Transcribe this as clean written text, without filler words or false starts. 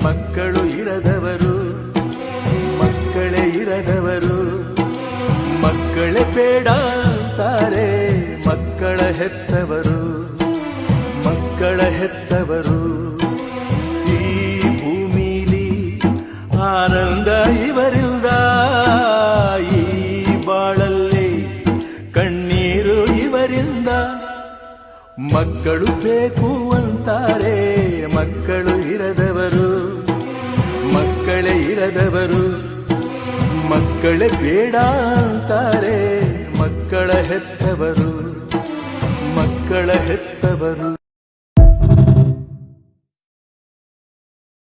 ಮಕ್ಕಳು ಇರದವರು, ಮಕ್ಕಳೇ ಇರದವರು, ಮಕ್ಕಳೇ ಬೇಡ ಅಂತಾರೆ ಮಕ್ಕಳ ಹೆತ್ತವರು, ಮಕ್ಕಳ ಹೆತ್ತವರು. ಈ ಭೂಮಿಲಿ ಆನಂದ ಇವರಿಂದ, ಈ ಬಾಳಲ್ಲಿ ಕಣ್ಣೀರು ಇವರಿಂದ. ಮಕ್ಕಳು ಬೇಕು ಅಂತಾರೆ ಮಕ್ಕಳು ಇರದವರು, ಮಕ್ಕಳೇ ಇರದವರು, ಮಕ್ಕಳೇ ಬೇಡ ಅಂತಾರೆ ಮಕ್ಕಳ ಹೆತ್ತವರು, ಮಕ್ಕಳ ಹೆತ್ತವರು.